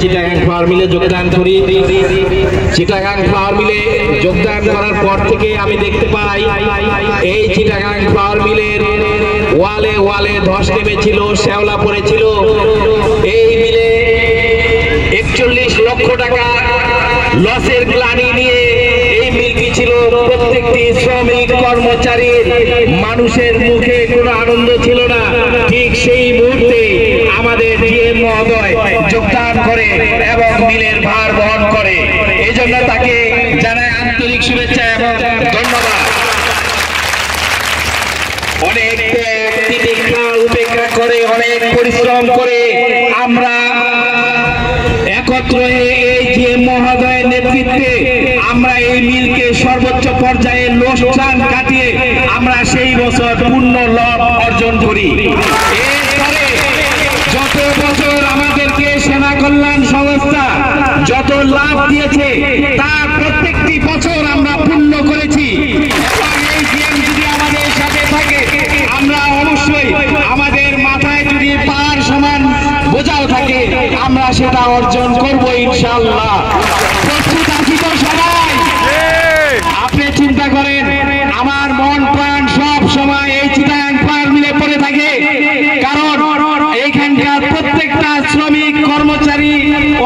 Chittagong flower মিলে যোগদান করি। চিটাগাং ফ্লাওয়ার মিলে যোগদান করার পর থেকে আমি দেখতে পাই এই চিটাগাং ফ্লাওয়ার মিলের ওয়ালে ওয়ালে ধস নেমেছিল, শ্যাওলা পড়েছিল। এই মিলে 41 লক্ষ টাকা লসের গ্লানি নিয়ে এই মিলটি ছিল। প্রত্যেকটি শ্রমিক কর্মচারীর মানুষের মুখে কোনো আনন্দ ছিল না। ঠিক সেই মুহূর্তে আমাদের ডিএম মহোদয় যোগদান করে এবং মিলের ভার বহন করে। এই জন্য তাকে জানাই আন্তরিক শুভেচ্ছা এবং ধন্যবাদ। অনেক তিতিক্ষা উপেক্ষা করে, অনেক পরিশ্রম করে আমরা একত্র এই ডিএম মহোদয়ের নেতৃত্বে আমরা এই মিলকে সর্বোচ্চ পর্যায়ে লোকসান কাটিয়ে আমরা সেই বছর পূর্ণ লাভ অর্জন করি। এরপরে যত বছর আমাদেরকে সেনা কল্যাণ সংস্থা যত লাভ দিয়েছে তার প্রত্যেকটি বছর আমরা পূর্ণ করেছি। এই ডিএম যদি আমাদের সাথে থাকে আমরা অবশ্যই আমাদের মাথায় যদি পাহাড় সমান বোঝাও থাকে আমরা সেটা অর্জন করব ইনশাআল্লাহ। প্রস্তুত আছি তো সবাই? আপনি চিন্তা করেন আমার মন প্রাণ সব সময় এই চিটাগাং ফ্লাওয়ার মিলে পড়ে থাকে, কারণ এইখানকার প্রত্যেকটা শ্রমিক কর্মচারী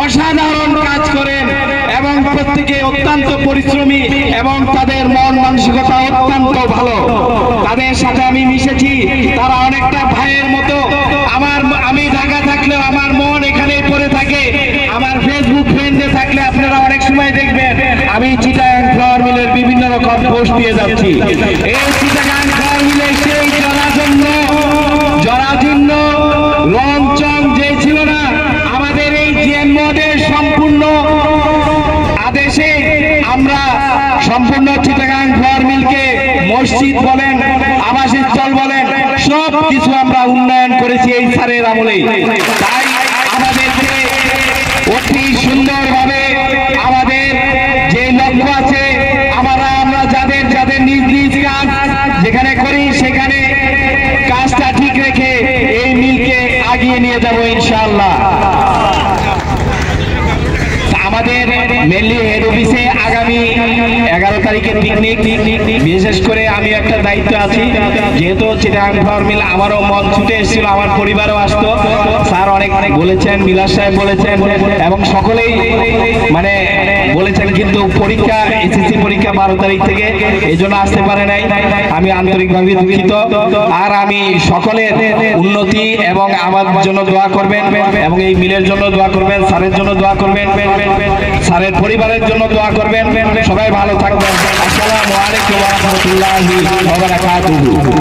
অসাধারণ কাজ করেন এবং প্রত্যেকে অত্যন্ত পরিশ্রমী এবং তাদের মন মানসিকতা অত্যন্ত ভালো। তাদের সাথে আমি মিশেছি, তারা অনেকটা ভাইয়ের মতো। আমি ঢাকা থাকলেও আমার মন এখানেই পড়ে থাকে। আমার ফেসবুক ফ্রেন্ডে থাকলে আপনারা অনেক সময় দেখবেন আমি চিটাগাং ফ্লাওয়ার মিলের বিভিন্ন রকম পোস্ট দিয়ে যাচ্ছি। এই চিটাগাং ফ্লাওয়ার মিলের সেই জরাজীর্ণ রংচং যে ছিল না, আমাদের এই ডিএম মহোদয়ের সম্পূর্ণ আদেশে আমরা সম্পূর্ণ চিটাগাং ফ্লাওয়ার মিলকে মসজিদ বলেন, আবাসস্থল বলেন, সব কিছু আমরা উন্নয়ন করেছি এই স্যারের আমলে। তাই আমাদেরকে অতি সুন্দরভাবে আমাদের যে লক্ষ্য আছে আমরা যাদের যাদের নিজ নিজ কাজ যেখানে করি সেখানে কাজটা ঠিক রেখে এই মিলকে আগিয়ে নিয়ে যাব ইনশাআল্লাহ। আমাদের মেনলি হেড অফিসে আগামী 11 তারিখে পিকনিক। বিশেষ করে আমি একটা দায়িত্ব আছি, যেহেতু চিটাগাং ফ্লাওয়ার মিল আমারও মন ছুটে এসেছিল, আমার পরিবারও আসতো। স্যার অনেক বলেছেন, মিলার সাহেব বলেছেন এবং সকলেই মানে বলেছেন, কিন্তু পরীক্ষা এসএসসি পরীক্ষা 12 তারিখ থেকে, এই জন্য আসতে পারে নাই। আমি আন্তরিকভাবে দুঃখিত। আর আমি সকলের উন্নতি এবং আমার জন্য দোয়া করবেন এবং এই মিলের জন্য দোয়া করবেন, স্যারের জন্য দোয়া করবেন, স্যারের পরিবারের জন্য দোয়া করবেন। সবাই ভালো থাকবেন। আসসালামু আলাইকুম ওয়া রাহমাতুল্লাহি ওয়া বারাকাতুহু।